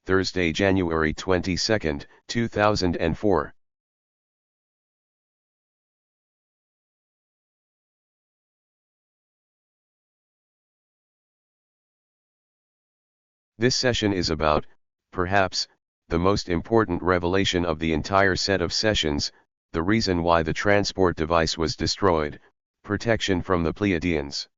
Thursday, January 22, 2004. This session is about, perhaps, the most important revelation of the entire set of sessions, the reason why the transport device was destroyed, protection from the Pleiadeans.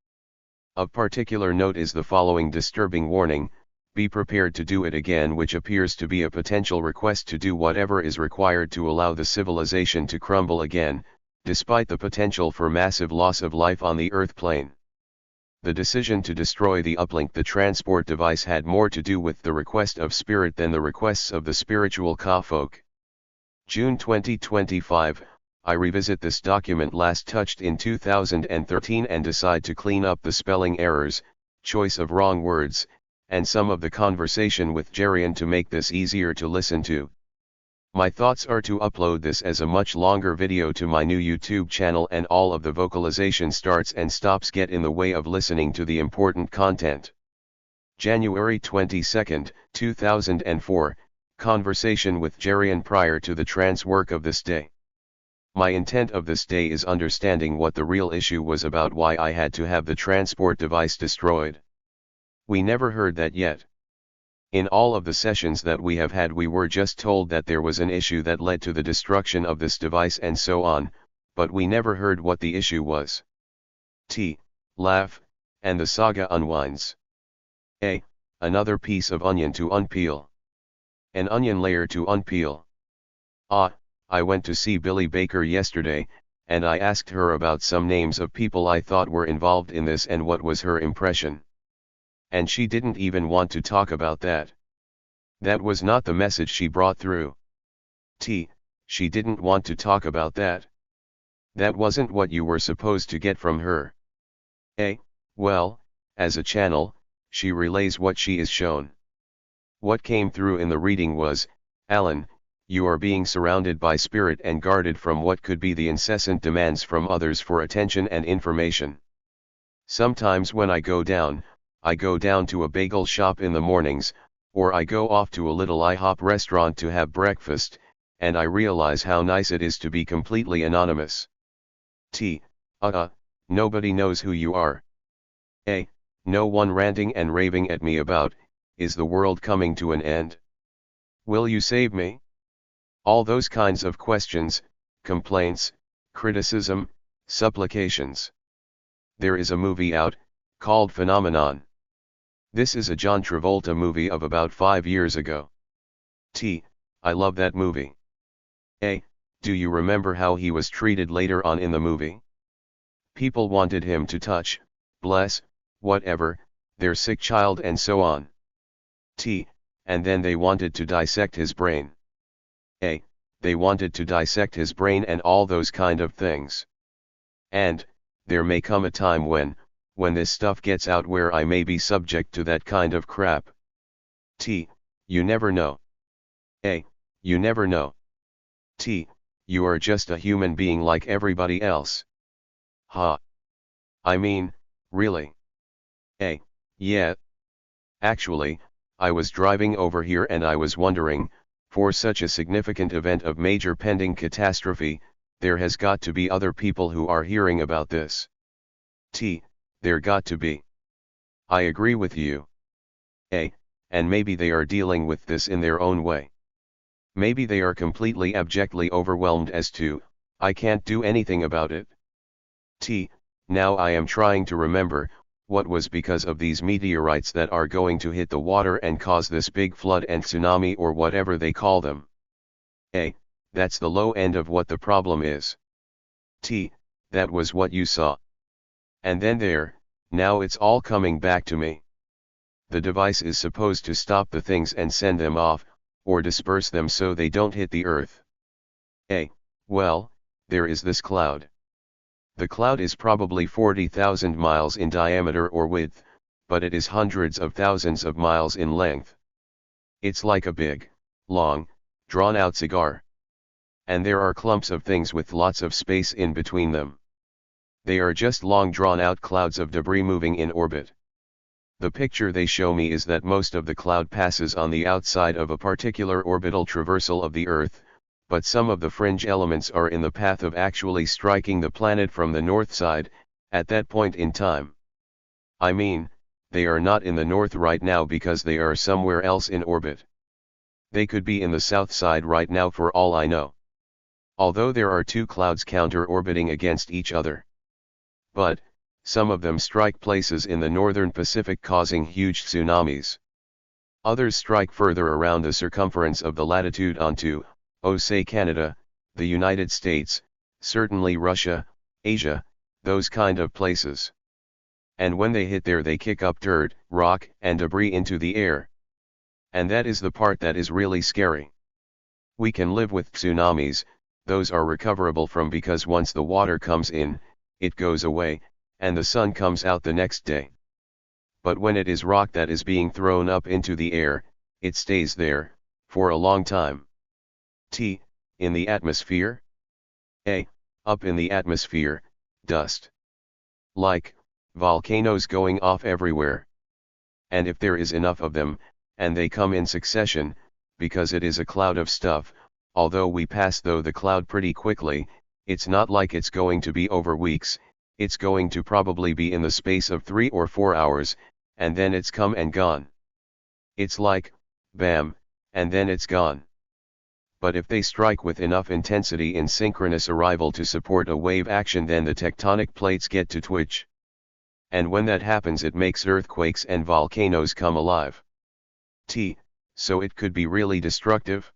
Of particular note is the following disturbing warning: be prepared to do it again, which appears to be a potential request to do whatever is required to allow the civilization to crumble again, despite the potential for massive loss of life on the Earth plane. The decision to destroy the uplink, the transport device, had more to do with the request of spirit than the requests of the spiritual Ka-folk. June 2025, I revisit this document last touched in 2013 and decide to clean up the spelling errors, choice of wrong words, and some of the conversation with Jerian to make this easier to listen to. My thoughts are to upload this as a much longer video to my new YouTube channel, and all of the vocalization starts and stops get in the way of listening to the important content. January 22, 2004, conversation with Jerian prior to the trance work of this day. My intent of this day is understanding what the real issue was about, why I had to have the transport device destroyed. We never heard that yet. In all of the sessions that we have had, we were just told that there was an issue that led to the destruction of this device and so on, but we never heard what the issue was. Laugh, and the saga unwinds. Another piece of onion to unpeel. An onion layer to unpeel. I went to see Billy Baker yesterday, and I asked her about some names of people I thought were involved in this and what was her impression. And she didn't even want to talk about that. That was not the message she brought through. She didn't want to talk about that. That wasn't what you were supposed to get from her. Well, as a channel, she relays what she is shown. What came through in the reading was, Alan, you are being surrounded by spirit and guarded from what could be the incessant demands from others for attention and information. Sometimes when I go down to a bagel shop in the mornings, or I go off to a little IHOP restaurant to have breakfast, and I realize how nice it is to be completely anonymous. Nobody knows who you are. No one ranting and raving at me about, is the world coming to an end? Will you save me? All those kinds of questions, complaints, criticism, supplications. There is a movie out, called Phenomenon. This is a John Travolta movie of about 5 years ago. I love that movie. Do you remember how he was treated later on in the movie? People wanted him to touch, bless, whatever, their sick child and so on. And then they wanted to dissect his brain. They wanted to dissect his brain and all those kind of things. And, there may come a time when this stuff gets out where I may be subject to that kind of crap. You never know. You never know. You are just a human being like everybody else. I mean, really. Yeah. Actually, I was driving over here and I was wondering, for such a significant event of major pending catastrophe, there has got to be other people who are hearing about this. There got to be. I agree with you. And maybe they are dealing with this in their own way. Maybe they are completely abjectly overwhelmed as to, I can't do anything about it. Now I am trying to remember, what was because of these meteorites that are going to hit the water and cause this big flood and tsunami or whatever they call them. That's the low end of what the problem is. That was what you saw. And then now it's all coming back to me. The device is supposed to stop the things and send them off, or disperse them so they don't hit the earth. Well, there is this cloud. The cloud is probably 40,000 miles in diameter or width, but it is hundreds of thousands of miles in length. It's like a big, long, drawn-out cigar. And there are clumps of things with lots of space in between them. They are just long drawn-out clouds of debris moving in orbit. The picture they show me is that most of the cloud passes on the outside of a particular orbital traversal of the Earth, but some of the fringe elements are in the path of actually striking the planet from the north side, at that point in time. I mean, they are not in the north right now because they are somewhere else in orbit. They could be in the south side right now for all I know. Although there are two clouds counter-orbiting against each other. But, some of them strike places in the northern Pacific causing huge tsunamis. Others strike further around the circumference of the latitude onto, say Canada, the United States, certainly Russia, Asia, those kind of places. And when they hit there they kick up dirt, rock, and debris into the air. And that is the part that is really scary. We can live with tsunamis, those are recoverable from because once the water comes in, it goes away, and the sun comes out the next day. But when it is rock that is being thrown up into the air, it stays there, for a long time. In the atmosphere? Up in the atmosphere, dust. Like, volcanoes going off everywhere. And if there is enough of them, and they come in succession, because it is a cloud of stuff, although we pass through the cloud pretty quickly, it's not like it's going to be over weeks. It's going to probably be in the space of 3 or 4 hours, and then it's come and gone. It's like, bam, and then it's gone. But if they strike with enough intensity in synchronous arrival to support a wave action, then the tectonic plates get to twitch. And when that happens it makes earthquakes and volcanoes come alive. So it could be really destructive?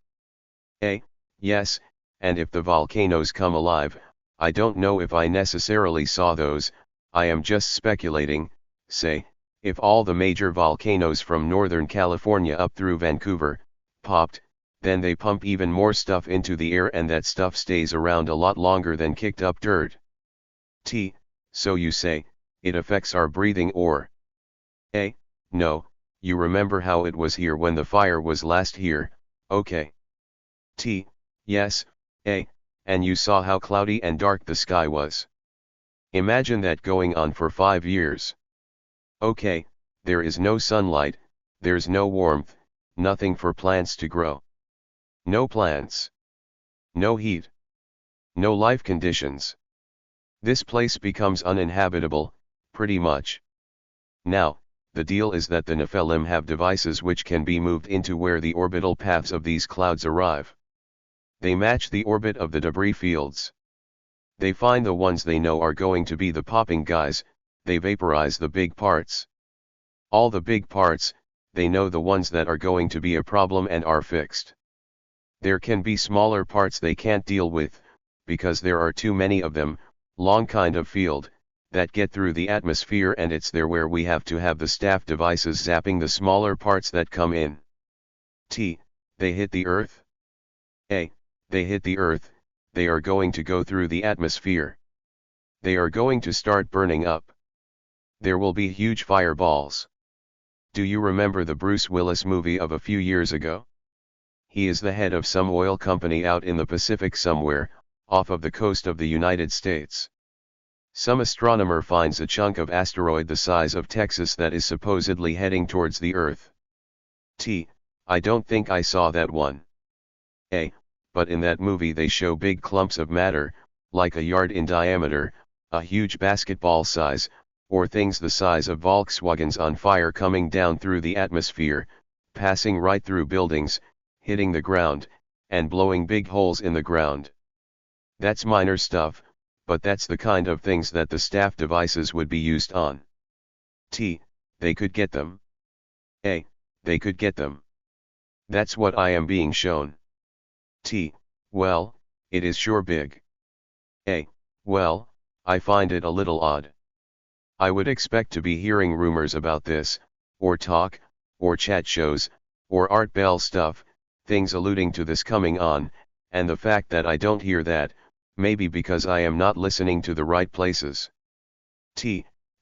Yes, and if the volcanoes come alive, I don't know if I necessarily saw those, I am just speculating. Say, if all the major volcanoes from Northern California up through Vancouver, popped, then they pump even more stuff into the air and that stuff stays around a lot longer than kicked up dirt. So you say, it affects our breathing or? No, you remember how it was here when the fire was last here, okay. Yes, and you saw how cloudy and dark the sky was. Imagine that going on for 5 years. Okay, there is no sunlight, there's no warmth, nothing for plants to grow. No plants. No heat. No life conditions. This place becomes uninhabitable, pretty much. Now, the deal is that the Nephilim have devices which can be moved into where the orbital paths of these clouds arrive. They match the orbit of the debris fields. They find the ones they know are going to be the popping guys, they vaporize the big parts. All the big parts, they know the ones that are going to be a problem and are fixed. There can be smaller parts they can't deal with, because there are too many of them, long kind of field, that get through the atmosphere, and it's there where we have to have the staff devices zapping the smaller parts that come in. They hit the Earth? They hit the Earth, they are going to go through the atmosphere. They are going to start burning up. There will be huge fireballs. Do you remember the Bruce Willis movie of a few years ago? He is the head of some oil company out in the Pacific somewhere, off of the coast of the United States. Some astronomer finds a chunk of asteroid the size of Texas that is supposedly heading towards the Earth. I don't think I saw that one. But in that movie they show big clumps of matter, like a yard in diameter, a huge basketball size, or things the size of Volkswagens on fire coming down through the atmosphere, passing right through buildings, hitting the ground, and blowing big holes in the ground. That's minor stuff, but that's the kind of things that the staff devices would be used on. They could get them. They could get them. That's what I am being shown. Well, it is sure big. Well, I find it a little odd. I would expect to be hearing rumors about this, or talk, or chat shows, or Art Bell stuff, things alluding to this coming on, and the fact that I don't hear that, maybe because I am not listening to the right places.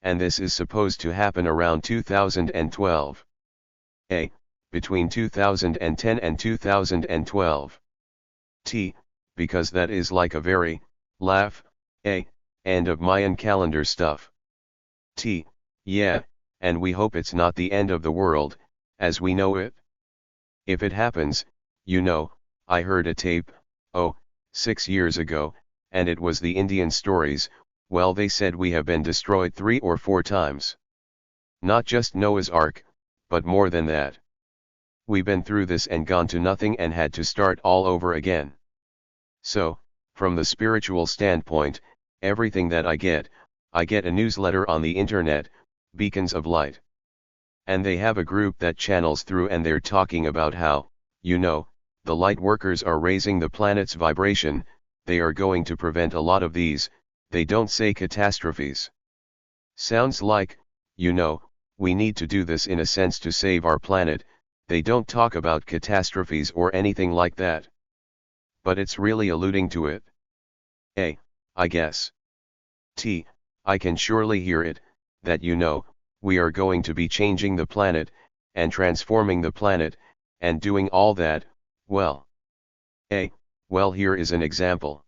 And this is supposed to happen around 2012. Between 2010 and 2012. Because that is like a very, end of Mayan calendar stuff. Yeah, and we hope it's not the end of the world, as we know it. If it happens, I heard a tape, 6 years ago, and it was the Indian stories. Well, they said we have been destroyed 3 or 4 times. Not just Noah's Ark, but more than that. We've been through this and gone to nothing and had to start all over again. So, from the spiritual standpoint, everything that I get a newsletter on the internet, Beacons of Light. And they have a group that channels through, and they're talking about how, the light workers are raising the planet's vibration. They are going to prevent a lot of these, they don't say catastrophes. Sounds like, we need to do this in a sense to save our planet. They don't talk about catastrophes or anything like that. But it's really alluding to it. I guess. I can surely hear it, that we are going to be changing the planet, and transforming the planet, and doing all that. Well, here is an example.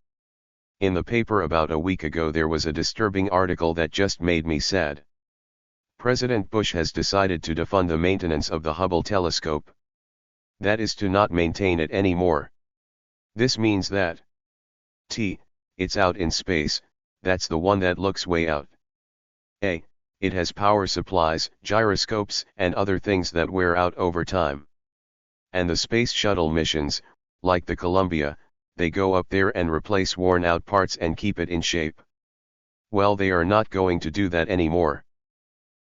In the paper about a week ago there was a disturbing article that just made me sad. President Bush has decided to defund the maintenance of the Hubble telescope. That is to not maintain it anymore. This means that it's out in space, that's the one that looks way out. It has power supplies, gyroscopes, and other things that wear out over time. And the space shuttle missions, like the Columbia, they go up there and replace worn out parts and keep it in shape. Well, they are not going to do that anymore.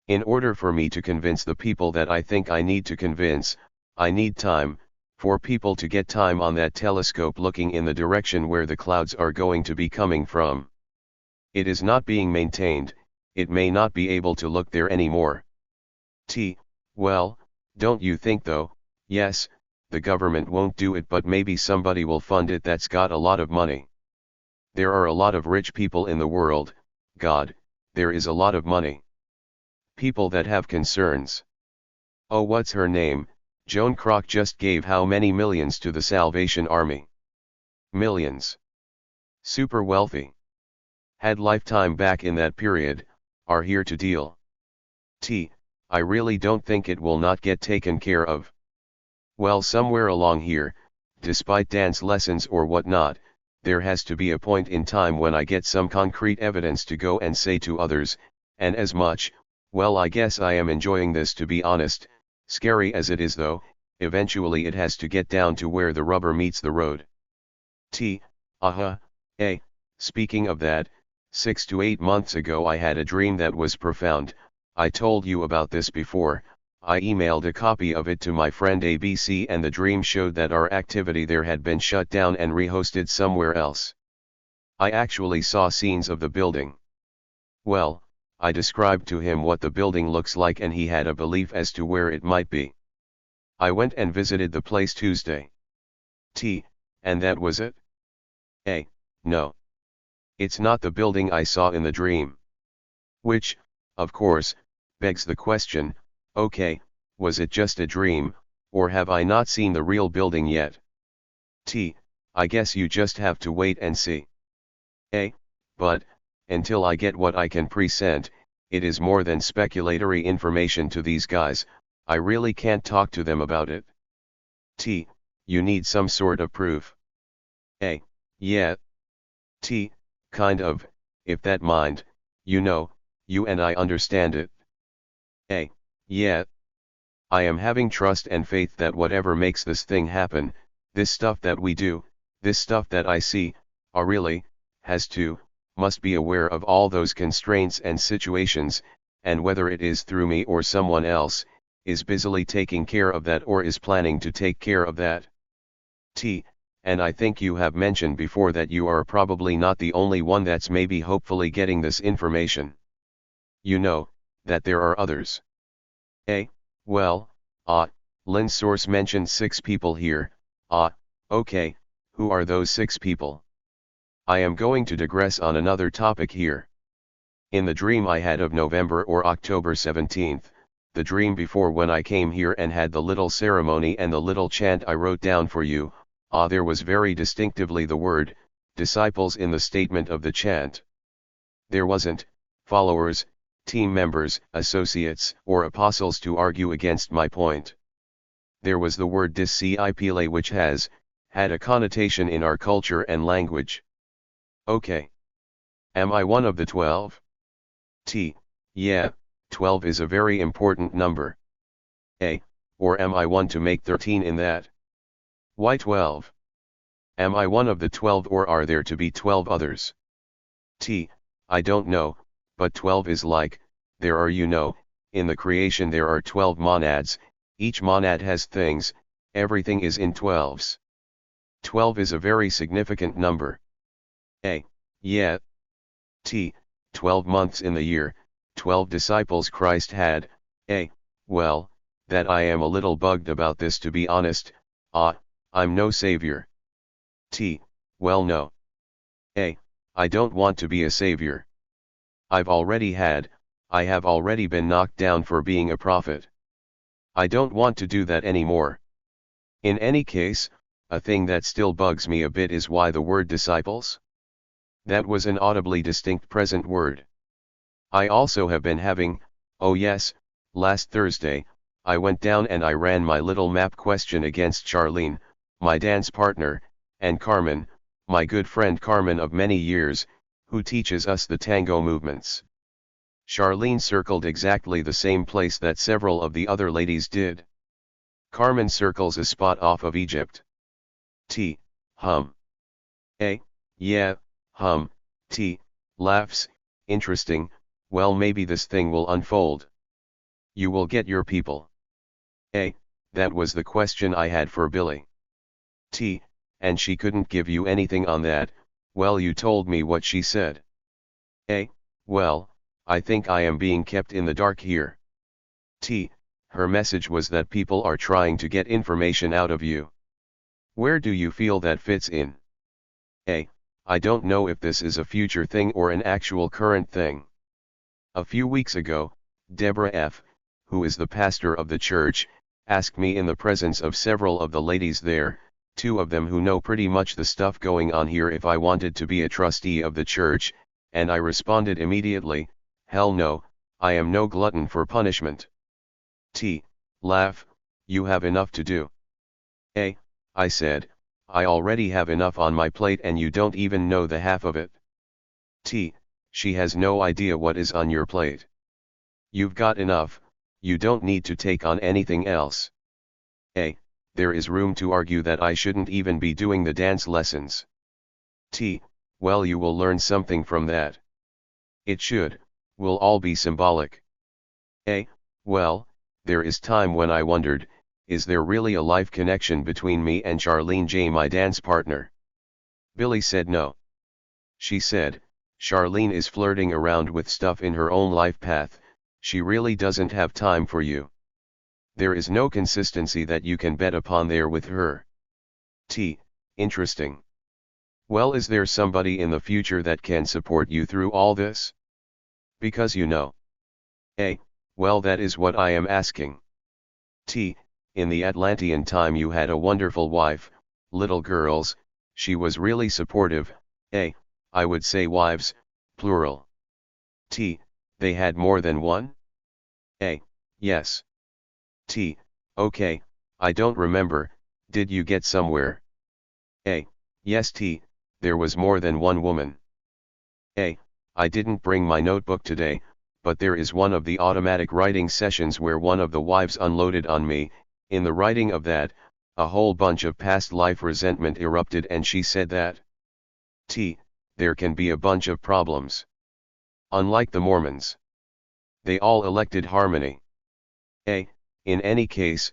In order for me to convince the people that I think I need to convince, I need time, for people to get time on that telescope looking in the direction where the clouds are going to be coming from. It is not being maintained, it may not be able to look there anymore. Well, don't you think though? Yes, the government won't do it, but maybe somebody will fund it that's got a lot of money. There are a lot of rich people in the world, God, there is a lot of money. People that have concerns. Oh, what's her name? Joan Kroc just gave how many millions to the Salvation Army? Millions. Super wealthy. Had lifetime back in that period, are here to deal. I really don't think it will not get taken care of. Well, somewhere along here, despite dance lessons or whatnot, there has to be a point in time when I get some concrete evidence to go and say to others, and as much, well, I guess I am enjoying this, to be honest, scary as it is though, eventually it has to get down to where the rubber meets the road. Speaking of that, 6 to 8 months ago I had a dream that was profound. I told you about this before. I emailed a copy of it to my friend ABC, and the dream showed that our activity there had been shut down and rehosted somewhere else. I actually saw scenes of the building. Well, I described to him what the building looks like, and he had a belief as to where it might be. I went and visited the place Tuesday. And that was it? No. It's not the building I saw in the dream. Which, of course, begs the question, okay, was it just a dream, or have I not seen the real building yet? I guess you just have to wait and see. But, until I get what I can present, it is more than speculatory information to these guys. I really can't talk to them about it. You need some sort of proof. Yeah. Kind of, if that mind, you and I understand it. Yeah. I am having trust and faith that whatever makes this thing happen, this stuff that we do, this stuff that I see, really, must be aware of all those constraints and situations, and whether it is through me or someone else, is busily taking care of that or is planning to take care of that. And I think you have mentioned before that you are probably not the only one that's maybe hopefully getting this information. You know, that there are others. Well, Lynn's source mentioned 6 people here. Okay, who are those 6 people? I am going to digress on another topic here. In the dream I had of November or October 17th, the dream before when I came here and had the little ceremony and the little chant I wrote down for you, there was very distinctively the word, disciples in the statement of the chant. There wasn't, followers, team members, associates, or apostles to argue against my point. There was the word disciple, which had a connotation in our culture and language. Okay. Am I one of the 12? Yeah, 12 is a very important number. Or am I one to make 13 in that? Why 12? Am I one of the 12, or are there to be 12 others? I don't know, but 12 is like, there are, in the creation there are 12 monads, each monad has things, everything is in 12s. 12 is a very significant number. Yeah. 12 months in the year, 12 disciples Christ had. Well, that I am a little bugged about this, to be honest. I'm no savior. Well, no. I don't want to be a savior. I have already been knocked down for being a prophet. I don't want to do that anymore. In any case, a thing that still bugs me a bit is why the word disciples? That was an audibly distinct present word. I also have been having, oh yes, last Thursday, I went down and I ran my little map question against Charlene, my dance partner, and Carmen, my good friend Carmen of many years, who teaches us the tango movements. Charlene circled exactly the same place that several of the other ladies did. Carmen circles a spot off of Egypt. Yeah, laughs, interesting, well, maybe this thing will unfold. You will get your people. That was the question I had for Billy. And she couldn't give you anything on that. Well, you told me what she said. Well, I think I am being kept in the dark here. Her message was that people are trying to get information out of you. Where do you feel that fits in? I don't know if this is a future thing or an actual current thing. A few weeks ago, Deborah F., who is the pastor of the church, asked me in the presence of several of the ladies there, two of them who know pretty much the stuff going on here, if I wanted to be a trustee of the church, and I responded immediately, hell no, I am no glutton for punishment. Laugh, you have enough to do. I said, I already have enough on my plate and you don't even know the half of it. She has no idea what is on your plate. You've got enough, you don't need to take on anything else. There is room to argue that I shouldn't even be doing the dance lessons. Well, you will learn something from that. It will all be symbolic. Well, there is time when I wondered, is there really a life connection between me and Charlene J., my dance partner? Billy said no. She said, Charlene is flirting around with stuff in her own life path, she really doesn't have time for you. There is no consistency that you can bet upon there with her. Interesting. Well, is there somebody in the future that can support you through all this? Because well, that is what I am asking. In the Atlantean time you had a wonderful wife, little girls, she was really supportive. I would say wives, plural. They had more than one? Yes. Okay, I don't remember, did you get somewhere? Yes, there was more than one woman. I didn't bring my notebook today, but there is one of the automatic writing sessions where one of the wives unloaded on me. In the writing of that, a whole bunch of past life resentment erupted, and she said that there can be a bunch of problems. Unlike the Mormons, they all elected harmony. In any case,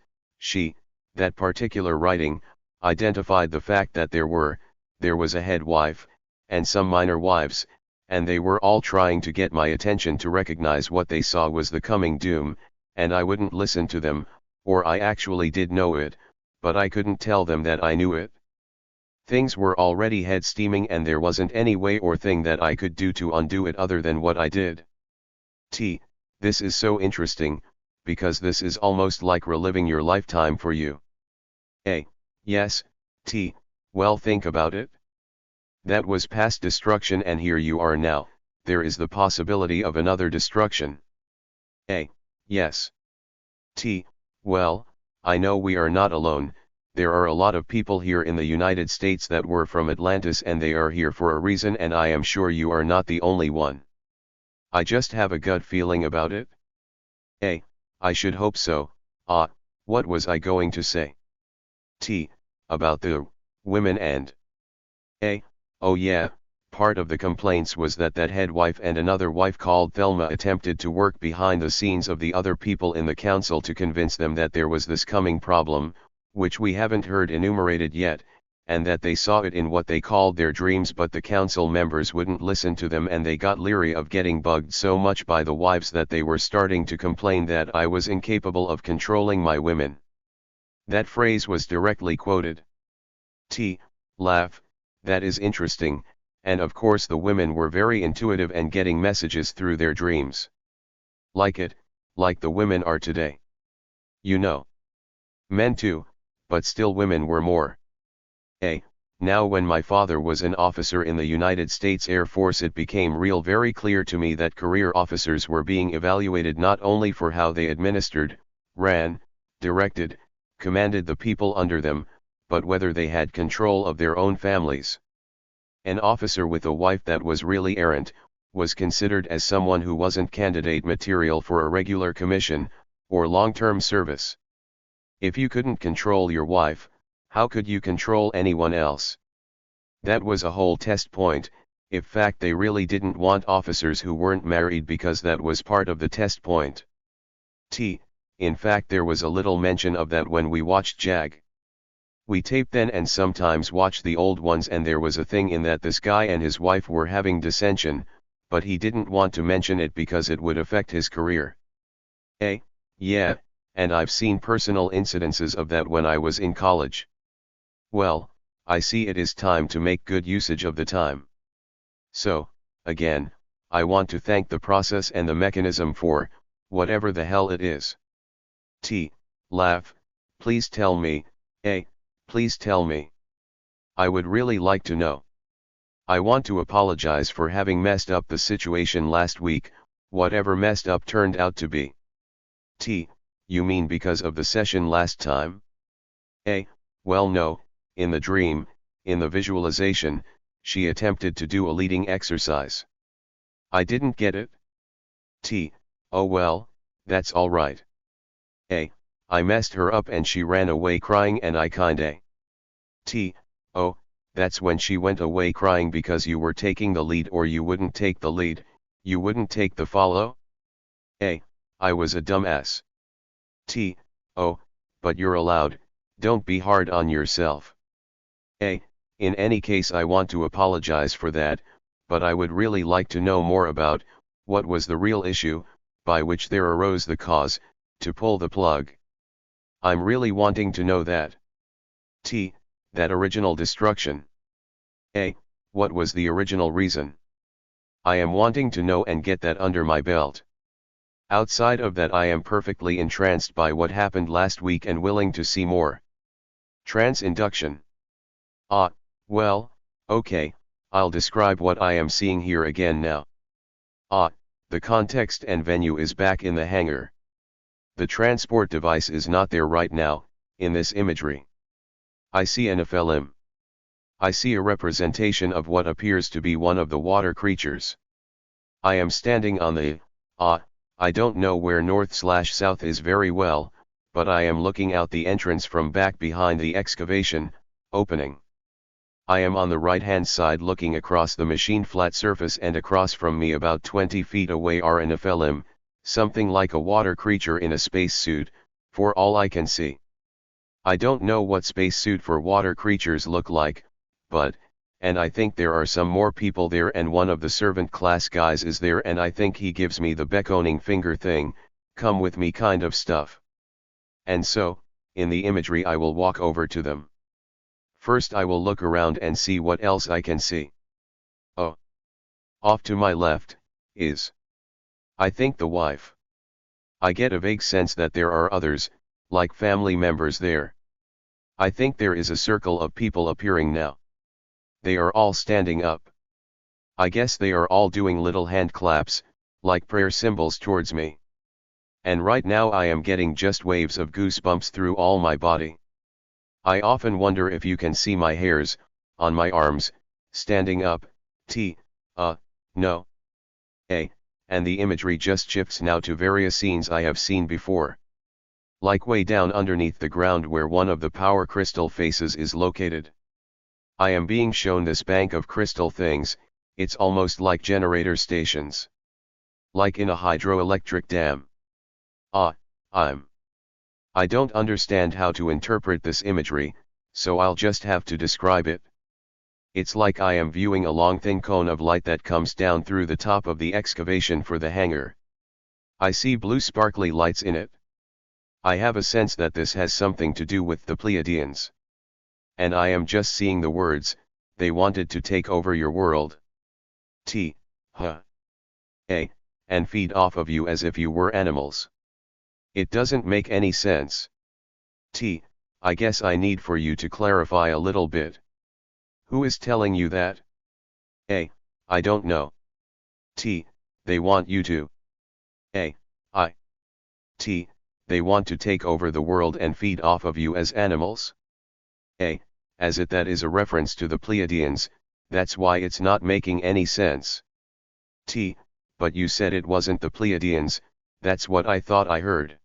that particular writing, identified the fact that there was a head wife, and some minor wives, and they were all trying to get my attention to recognize what they saw was the coming doom, and I wouldn't listen to them, or I actually did know it, but I couldn't tell them that I knew it. Things were already head steaming and there wasn't any way or thing that I could do to undo it other than what I did. This is so interesting, because this is almost like reliving your lifetime for you. Yes, well, think about it. That was past destruction and here you are now, there is the possibility of another destruction. A. Yes. T. Well, I know we are not alone. There are a lot of people here in the United States that were from Atlantis and they are here for a reason, and I am sure you are not the only one. I just have a gut feeling about it. A. I should hope so. What was I going to say? T. About the women and A. Oh yeah, part of the complaints was that head wife and another wife called Thelma attempted to work behind the scenes of the other people in the council to convince them that there was this coming problem, which we haven't heard enumerated yet, and that they saw it in what they called their dreams, but the council members wouldn't listen to them and they got leery of getting bugged so much by the wives that they were starting to complain that I was incapable of controlling my women. That phrase was directly quoted. T. Laugh, that is interesting, and of course the women were very intuitive and getting messages through their dreams. Like the women are today. You know. Men too, but still women were more. A. Now when my father was an officer in the United States Air Force, it became very clear to me that career officers were being evaluated not only for how they administered, ran, directed, commanded the people under them, but whether they had control of their own families. An officer with a wife that was really errant, was considered as someone who wasn't candidate material for a regular commission, or long-term service. If you couldn't control your wife, how could you control anyone else? That was a whole test point. In fact, they really didn't want officers who weren't married because that was part of the test point. T. In fact, there was a little mention of that when we watched JAG. We taped then and sometimes watched the old ones, and there was a thing in that this guy and his wife were having dissension, but he didn't want to mention it because it would affect his career. A. Yeah, and I've seen personal incidences of that when I was in college. Well, I see it is time to make good usage of the time. So, again, I want to thank the process and the mechanism for, whatever the hell it is. T. Laugh, please tell me. A. Please tell me. I would really like to know. I want to apologize for having messed up the situation last week, whatever messed up turned out to be. T. You mean because of the session last time? A. Well no, in the dream, in the visualization, she attempted to do a leading exercise. I didn't get it. T. Oh well, that's alright. A. I messed her up and she ran away crying and I kinda. T. Oh, that's when she went away crying because you were taking the lead, or you wouldn't take the lead, you wouldn't take the follow? A. I was a dumbass. T. Oh, but you're allowed, don't be hard on yourself. A. In any case, I want to apologize for that, but I would really like to know more about, what was the real issue, by which there arose the cause, to pull the plug. I'm really wanting to know that. T. That original destruction. A. What was the original reason? I am wanting to know and get that under my belt. Outside of that, I am perfectly entranced by what happened last week and willing to see more. Trance induction. Well, okay, I'll describe what I am seeing here again now. The context and venue is back in the hangar. The transport device is not there right now, in this imagery. I see an Nephilim. I see a representation of what appears to be one of the water creatures. I am standing on the, I don't know where north/south is very well, but I am looking out the entrance from back behind the excavation, opening. I am on the right-hand side looking across the machine flat surface, and across from me about 20 feet away are an Nephilim, something like a water creature in a spacesuit, for all I can see. I don't know what spacesuit for water creatures look like, but, and I think there are some more people there, and one of the servant class guys is there, and I think he gives me the beckoning finger thing, come with me kind of stuff. And so, in the imagery, I will walk over to them. First I will look around and see what else I can see. Oh. Off to my left, is, I think, the wife. I get a vague sense that there are others, like family members there. I think there is a circle of people appearing now. They are all standing up. I guess they are all doing little hand claps, like prayer symbols towards me. And right now I am getting just waves of goosebumps through all my body. I often wonder if you can see my hairs, on my arms, standing up, no. And the imagery just shifts now to various scenes I have seen before. Like way down underneath the ground where one of the power crystal faces is located. I am being shown this bank of crystal things, it's almost like generator stations. Like in a hydroelectric dam. I don't understand how to interpret this imagery, so I'll just have to describe it. It's like I am viewing a long thin cone of light that comes down through the top of the excavation for the hangar. I see blue sparkly lights in it. I have a sense that this has something to do with the Pleiadeans. And I am just seeing the words, they wanted to take over your world. And feed off of you as if you were animals. It doesn't make any sense. I guess I need for you to clarify a little bit. Who is telling you that? I don't know. They want you to. They want to take over the world and feed off of you as animals? As it that is a reference to the Pleiadians, that's why it's not making any sense. But you said it wasn't the Pleiadians, that's what I thought I heard.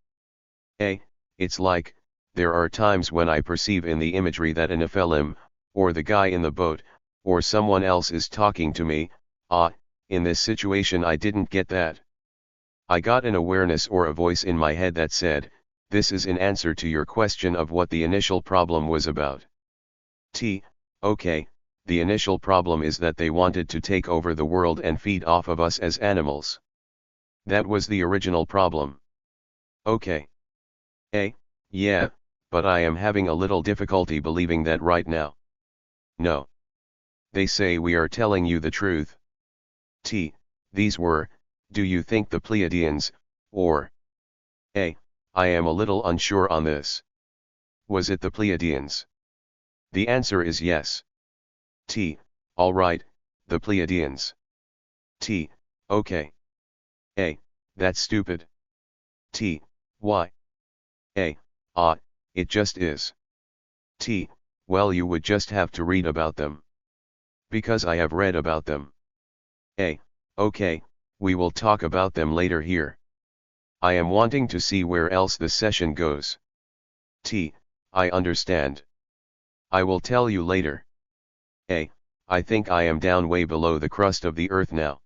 It's like, there are times when I perceive in the imagery that an Nephilim, or the guy in the boat, or someone else is talking to me. In this situation I didn't get that. I got an awareness or a voice in my head that said, this is in answer to your question of what the initial problem was about. Okay, the initial problem is that they wanted to take over the world and feed off of us as animals. That was the original problem. Okay. Yeah, but I am having a little difficulty believing that right now. No. They say we are telling you the truth. These were, do you think the Pleiadians, or? I am a little unsure on this. Was it the Pleiadians? The answer is yes. Alright, the Pleiadians. Okay. That's stupid. Why? It just is. Well, you would just have to read about them. Because I have read about them. Okay, we will talk about them later here. I am wanting to see where else the session goes. I understand. I will tell you later. I think I am down way below the crust of the earth now.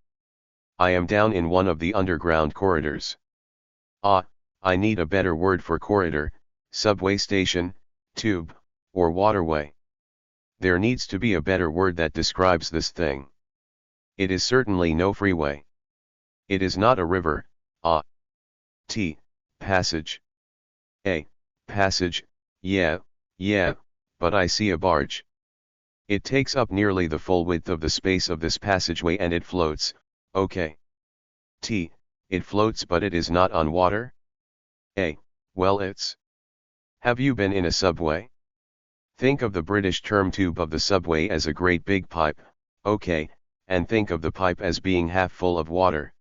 I am down in one of the underground corridors. I need a better word for corridor, subway station, tube, or waterway. There needs to be a better word that describes this thing. It is certainly no freeway. It is not a river. Passage. Passage, yeah, but I see a barge. It takes up nearly the full width of the space of this passageway and it floats, okay. It floats but it is not on water? Well it's. Have you been in a subway? Think of the British term tube of the subway as a great big pipe, okay, and think of the pipe as being half full of water.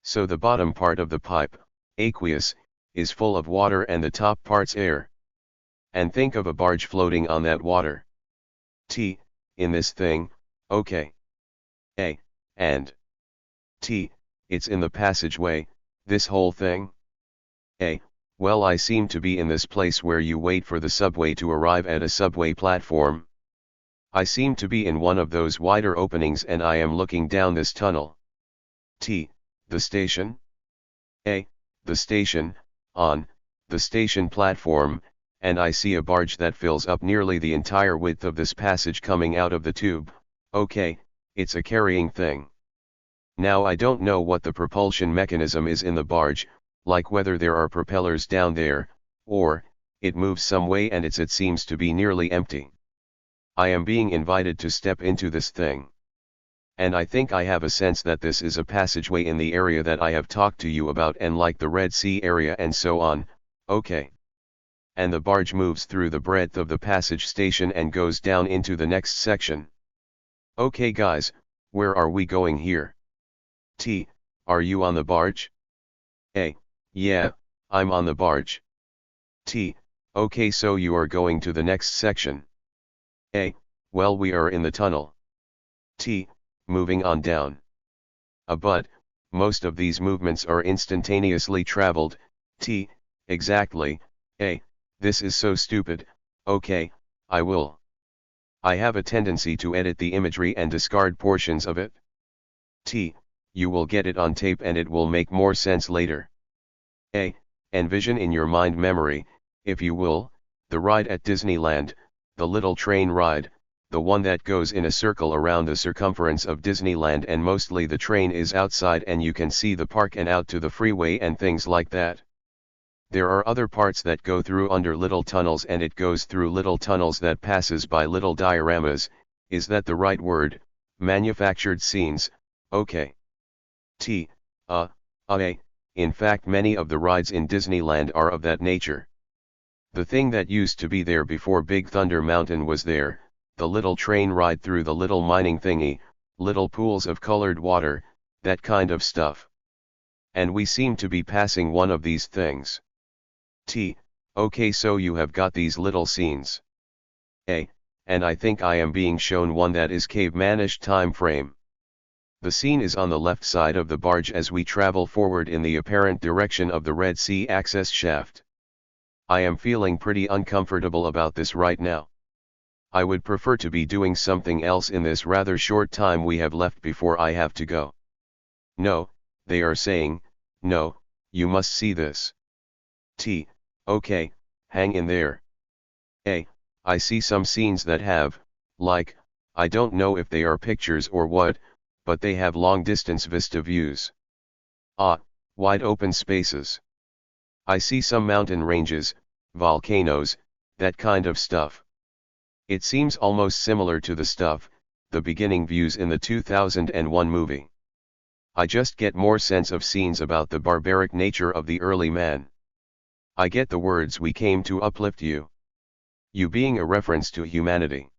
So the bottom part of the pipe, aqueous, is full of water and the top part's air. And think of a barge floating on that water. In this thing, okay. And. It's in the passageway, this whole thing? Well, I seem to be in this place where you wait for the subway to arrive at a subway platform. I seem to be in one of those wider openings and I am looking down this tunnel. The station? The station, on, the station platform, and I see a barge that fills up nearly the entire width of this passage coming out of the tube. Okay, it's a carrying thing. Now I don't know what the propulsion mechanism is in the barge, like whether there are propellers down there, or, it moves some way and it seems to be nearly empty. I am being invited to step into this thing. And I think I have a sense that this is a passageway in the area that I have talked to you about and like the Red Sea area and so on, okay. And the barge moves through the breadth of the passage station and goes down into the next section. Okay guys, where are we going here? Are you on the barge? Yeah, I'm on the barge. T. Okay, so you are going to the next section. A. Well, we are in the tunnel. T. Moving on down. But, most of these movements are instantaneously traveled. T. Exactly. A. This is so stupid. Okay, I will. I have a tendency to edit the imagery and discard portions of it. T. You will get it on tape and it will make more sense later. A. Envision in your mind memory, if you will, the ride at Disneyland, the little train ride, the one that goes in a circle around the circumference of Disneyland, and mostly the train is outside and you can see the park and out to the freeway and things like that. There are other parts that go through under little tunnels, and it goes through little tunnels that passes by little dioramas. Is that the right word? Manufactured scenes. Okay. T. In fact, many of the rides in Disneyland are of that nature. The thing that used to be there before Big Thunder Mountain was there, the little train ride through the little mining thingy, little pools of colored water, that kind of stuff. And we seem to be passing one of these things. T. Okay, so you have got these little scenes. A. And I think I am being shown one that is cavemanish time frame. The scene is on the left side of the barge as we travel forward in the apparent direction of the Red Sea access shaft. I am feeling pretty uncomfortable about this right now. I would prefer to be doing something else in this rather short time we have left before I have to go. No, they are saying, no, you must see this. T. Okay, hang in there. A. I see some scenes that have, like, I don't know if they are pictures or what, but they have long-distance vista views. Wide open spaces. I see some mountain ranges, volcanoes, that kind of stuff. It seems almost similar to the beginning views in the 2001 movie. I just get more sense of scenes about the barbaric nature of the early man. I get the words "we came to uplift you." You being a reference to humanity.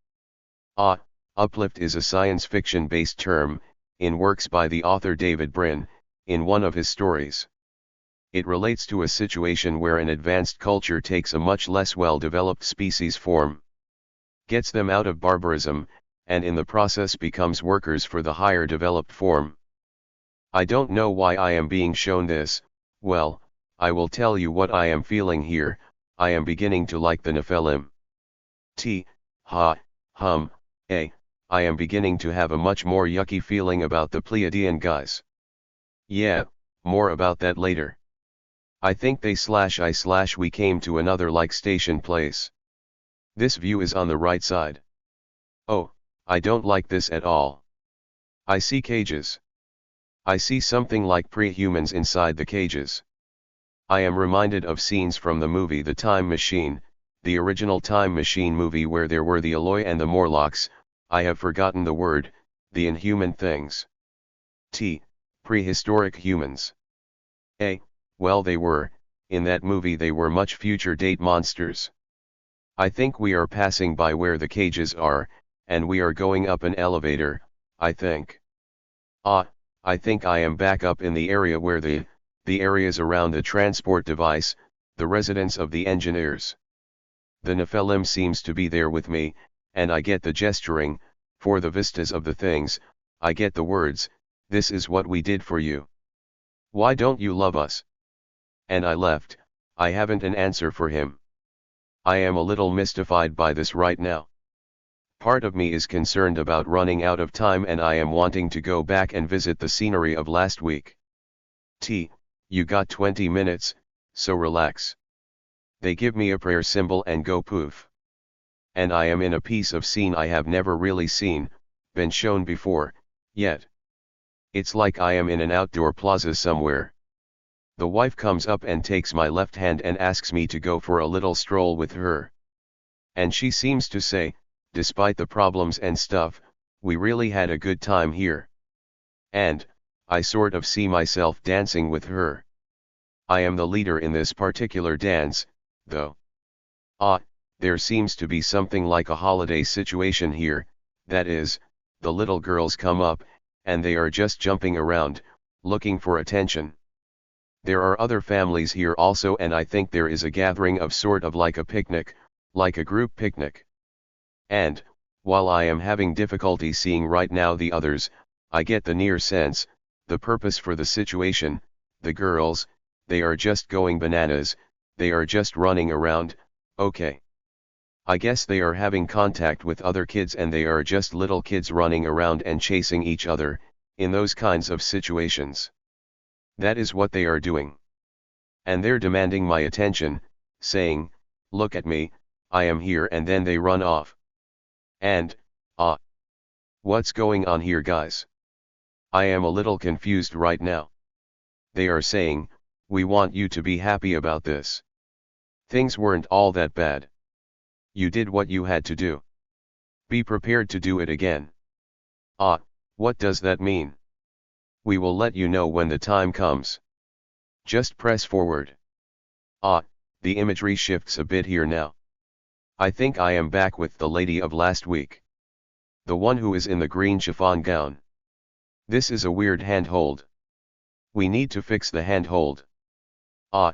Uplift is a science fiction-based term, in works by the author David Brin, in one of his stories. It relates to a situation where an advanced culture takes a much less well-developed species form, gets them out of barbarism, and in the process becomes workers for the higher developed form. I don't know why I am being shown this. Well, I will tell you what I am feeling here. I am beginning to like the Nephilim. I am beginning to have a much more yucky feeling about the Pleiadean guys. Yeah, more about that later. I think we came to another like station place. This view is on the right side. Oh, I don't like this at all. I see cages. I see something like pre-humans inside the cages. I am reminded of scenes from the movie The Time Machine, the original Time Machine movie where there were the Eloi and the Morlocks. I have forgotten the word, the inhuman things. Prehistoric humans. Well, they were, in that movie they were much future date monsters. I think we are passing by where the cages are, and we are going up an elevator, I think. I think I am back up in the area where the areas around the transport device, the residence of the engineers. The Nephilim seems to be there with me, and I get the gesturing, for the vistas of the things, I get the words, "This is what we did for you. Why don't you love us?" And I left. I haven't an answer for him. I am a little mystified by this right now. Part of me is concerned about running out of time, and I am wanting to go back and visit the scenery of last week. You got 20 minutes, so relax. They give me a prayer symbol and go poof. And I am in a piece of scene I have never really been shown before, yet. It's like I am in an outdoor plaza somewhere. The wife comes up and takes my left hand and asks me to go for a little stroll with her. And she seems to say, despite the problems and stuff, we really had a good time here. And, I sort of see myself dancing with her. I am the leader in this particular dance, though. There seems to be something like a holiday situation here, that is, the little girls come up, and they are just jumping around, looking for attention. There are other families here also, and I think there is a gathering of sort of like a picnic, like a group picnic. And, while I am having difficulty seeing right now the others, I get the near sense, the purpose for the situation, the girls, they are just going bananas, they are just running around, okay. I guess they are having contact with other kids and they are just little kids running around and chasing each other, in those kinds of situations. That is what they are doing. And they're demanding my attention, saying, look at me, I am here, and then they run off. And, what's going on here, guys? I am a little confused right now. They are saying, we want you to be happy about this. Things weren't all that bad. You did what you had to do. Be prepared to do it again. What does that mean? We will let you know when the time comes. Just press forward. The imagery shifts a bit here now. I think I am back with the lady of last week. The one who is in the green chiffon gown. This is a weird handhold. We need to fix the handhold. I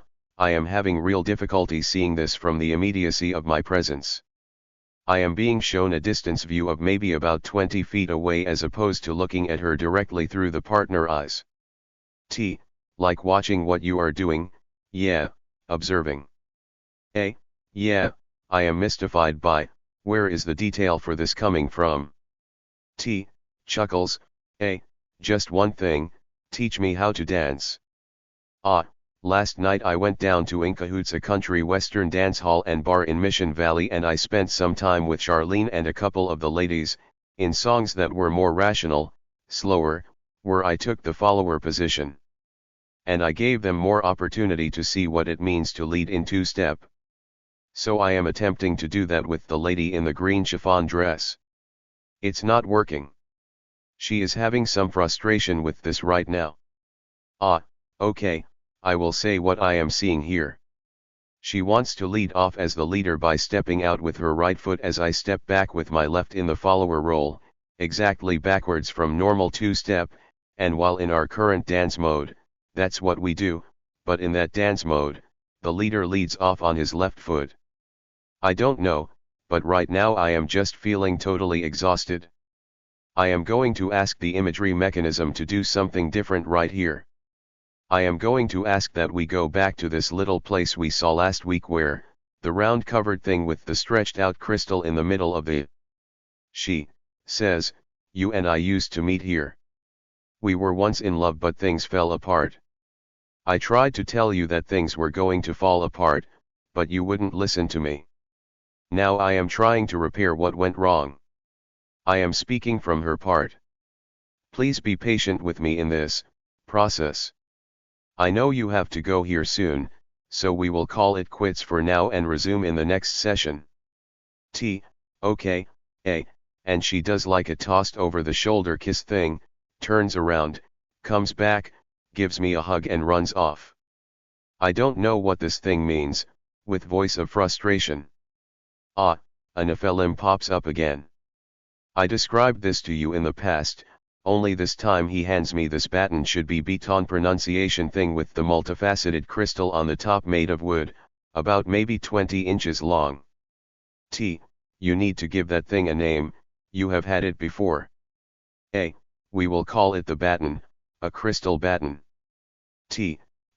am having real difficulty seeing this from the immediacy of my presence. I am being shown a distance view of maybe about 20 feet away as opposed to looking at her directly through the partner eyes. Like watching what you are doing, yeah, observing. Yeah, I am mystified by, where is the detail for this coming from? Chuckles, just one thing, teach me how to dance. Last night I went down to Incahoots, a country western dance hall and bar in Mission Valley, and I spent some time with Charlene and a couple of the ladies, in songs that were more rational, slower, where I took the follower position. And I gave them more opportunity to see what it means to lead in two-step. So I am attempting to do that with the lady in the green chiffon dress. It's not working. She is having some frustration with this right now. Okay, I will say what I am seeing here. She wants to lead off as the leader by stepping out with her right foot as I step back with my left in the follower role, exactly backwards from normal two-step, and while in our current dance mode, that's what we do, but in that dance mode, the leader leads off on his left foot. I don't know, but right now I am just feeling totally exhausted. I am going to ask the imagery mechanism to do something different right here. I am going to ask that we go back to this little place we saw last week where, the round covered thing with the stretched out crystal in the middle of the. She says, you and I used to meet here. We were once in love, but things fell apart. I tried to tell you that things were going to fall apart, but you wouldn't listen to me. Now I am trying to repair what went wrong. I am speaking from her part. Please be patient with me in this process. I know you have to go here soon, so we will call it quits for now and resume in the next session. Okay, and she does like a tossed over the shoulder kiss thing, turns around, comes back, gives me a hug and runs off. I don't know what this thing means, with voice of frustration. A Nephilim pops up again. I described this to you in the past, only this time he hands me this baton should be beton pronunciation thing with the multifaceted crystal on the top made of wood, about maybe 20 inches long. You need to give that thing a name, you have had it before. We will call it the baton, a crystal baton.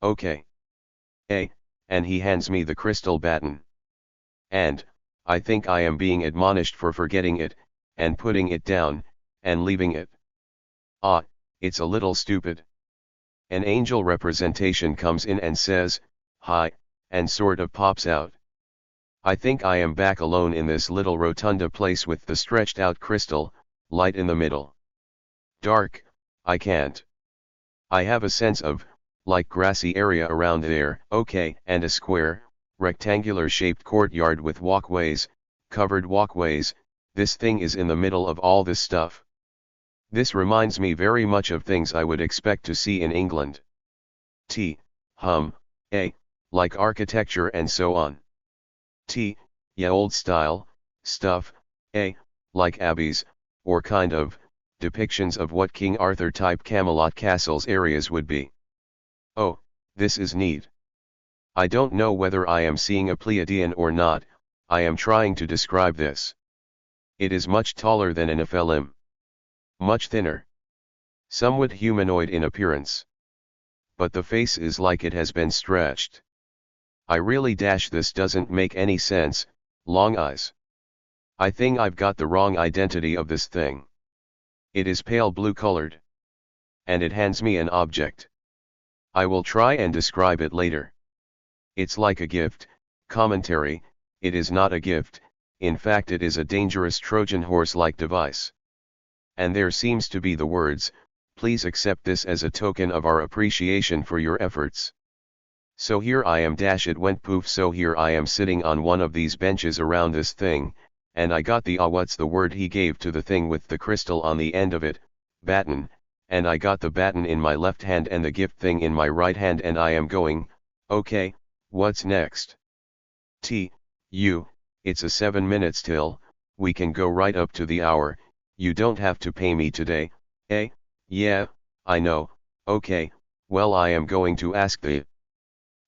Okay. And he hands me the crystal baton. And, I think I am being admonished for forgetting it, and putting it down, and leaving it. It's a little stupid. An angel representation comes in and says, hi, and sort of pops out. I think I am back alone in this little rotunda place with the stretched out crystal, light in the middle. Dark, I can't. I have a sense of, like grassy area around there, okay, and a square, rectangular shaped courtyard with walkways, covered walkways. This thing is in the middle of all this stuff. This reminds me very much of things I would expect to see in England. Like architecture and so on. Yeah, old style, stuff, like abbeys, or kind of, depictions of what King Arthur type Camelot castles areas would be. Oh, This is neat. I don't know whether I am seeing a Pleiadian or not, I am trying to describe this. It is much taller than an Nephilim. Much thinner. Somewhat humanoid in appearance. But the face is like it has been stretched. I really this doesn't make any sense, long eyes. I think I've got the wrong identity of this thing. It is pale blue colored. And it hands me an object. I will try and describe it later. It's like a gift. Commentary, it is not a gift, in fact it is a dangerous Trojan horse-like device. And there seems to be the words, please accept this as a token of our appreciation for your efforts. So here I am it went poof, so here I am sitting on one of these benches around this thing, and I got the what's the word he gave to the thing with the crystal on the end of it, baton, and I got the baton in my left hand and the gift thing in my right hand, and I am going, okay, what's next? It's a 7 minutes till, we can go right up to the hour, you don't have to pay me today, eh? Yeah, I know, okay, well I am going to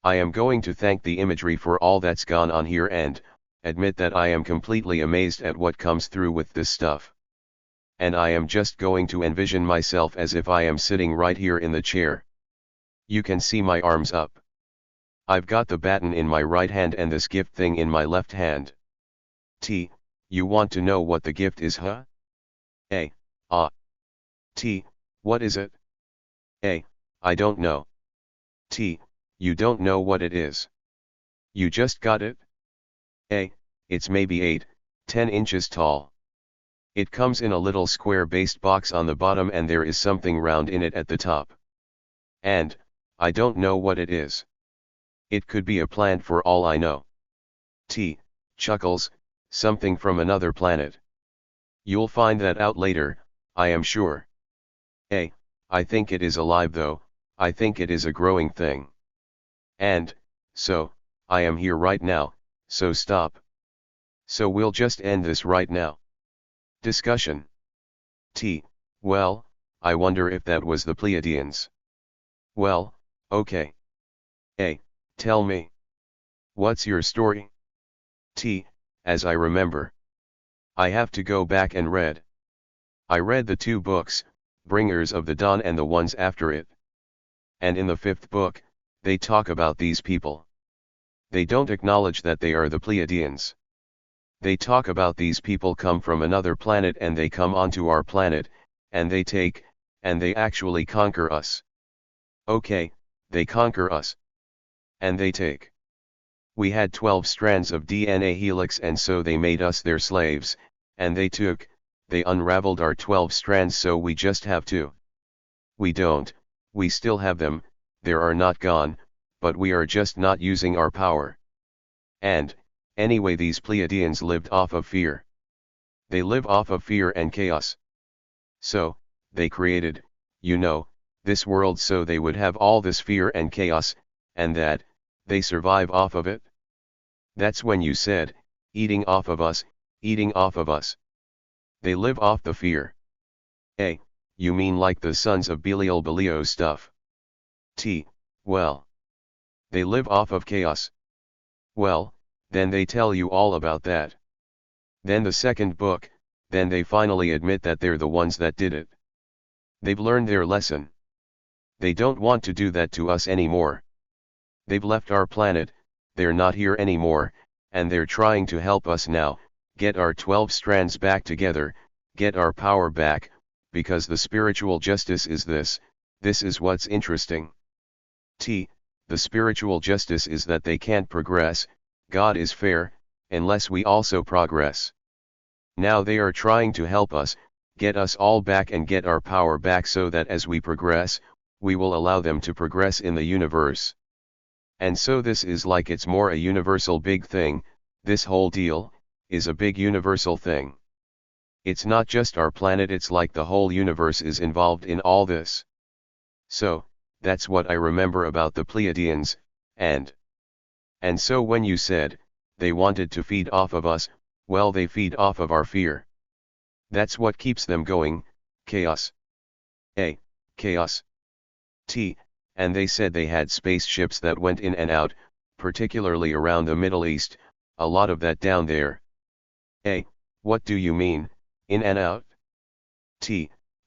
I am going to thank the imagery for all that's gone on here and, admit that I am completely amazed at what comes through with this stuff. And I am just going to envision myself as if I am sitting right here in the chair. You can see my arms up. I've got the baton in my right hand and this gift thing in my left hand. You want to know what the gift is, huh? What is it? I don't know. You don't know what it is. You just got it? It's maybe 8-10 inches tall. It comes in a little square-based box on the bottom and there is something round in it at the top. And, I don't know what it is. It could be a plant for all I know. Chuckles, something from another planet. You'll find that out later, I am sure. I think it is alive though, I think it is a growing thing. And, so, I am here right now, so stop. So we'll just end this right now. Discussion. Well, I wonder if that was the Pleiadians. Well, okay. Tell me. What's your story? As I remember. I have to go back and read. I read the 2 books, Bringers of the Dawn and the ones after it. And in the 5th book, they talk about these people. They don't acknowledge that they are the Pleiadians. They talk about these people come from another planet and they come onto our planet, and they actually conquer us. Okay, they conquer us. And they take. We had 12 strands of DNA helix and so they made us their slaves, and they unraveled our 12 strands so we just have 2. We don't, we still have them, they are not gone, but we are just not using our power. And, anyway these Pleiadians lived off of fear. They live off of fear and chaos. So, they created, this world so they would have all this fear and chaos, and that, they survive off of it? That's when you said, eating off of us, eating off of us. They live off the fear. You mean like the sons of Belial stuff? Well. They live off of chaos. Well, then they tell you all about that. Then the 2nd book, then they finally admit that they're the ones that did it. They've learned their lesson. They don't want to do that to us anymore. They've left our planet, they're not here anymore, and they're trying to help us now, get our 12 strands back together, get our power back, because the spiritual justice is this is what's interesting. The spiritual justice is that they can't progress, God is fair, unless we also progress. Now they are trying to help us, get us all back and get our power back so that as we progress, we will allow them to progress in the universe. And so this is like it's more a universal big thing, this whole deal, is a big universal thing. It's not just our planet, it's like the whole universe is involved in all this. So, that's what I remember about the Pleiadians, and so when you said, they wanted to feed off of us, well they feed off of our fear. That's what keeps them going, chaos. Chaos. and they said they had spaceships that went in and out, particularly around the Middle East, a lot of that down there. What do you mean, in and out?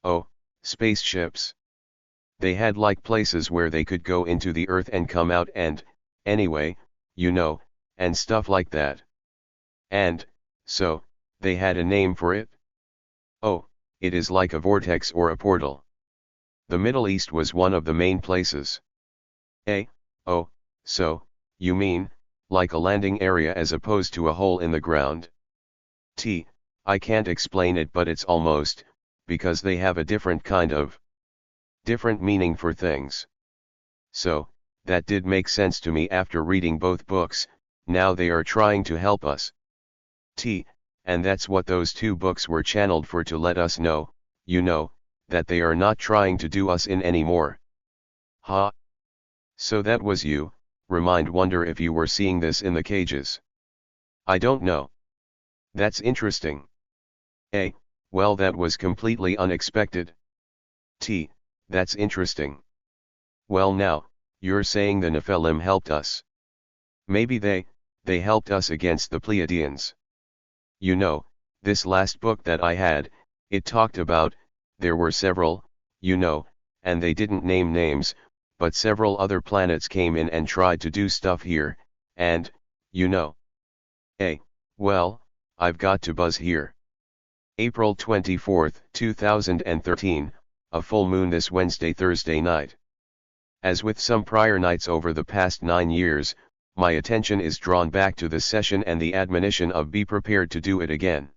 Oh, spaceships. They had like places where they could go into the earth and come out and, anyway, you know, and stuff like that. And, so, they had a name for it? Oh, it is like a vortex or a portal. The Middle East was one of the main places. Oh, so, you mean, like a landing area as opposed to a hole in the ground? I can't explain it, but it's almost, because they have a different meaning for things. So, that did make sense to me after reading both books. Now they are trying to help us. And that's what those two books were channeled for, to let us know, you know, that they are not trying to do us in anymore. Ha! So that was you. Wonder if you were seeing this in the cages. I don't know. That's interesting. Well, that was completely unexpected. That's interesting. Well, now, you're saying the Nephilim helped us. Maybe they helped us against the Pleiadeans. You know, this last book that I had, it talked about, there were several, you know, and they didn't name names, but several other planets came in and tried to do stuff here, and, you know. Well, I've got to buzz here. April 24, 2013, a full moon this Thursday night. As with some prior nights over the past 9 years, my attention is drawn back to the session and the admonition of be prepared to do it again.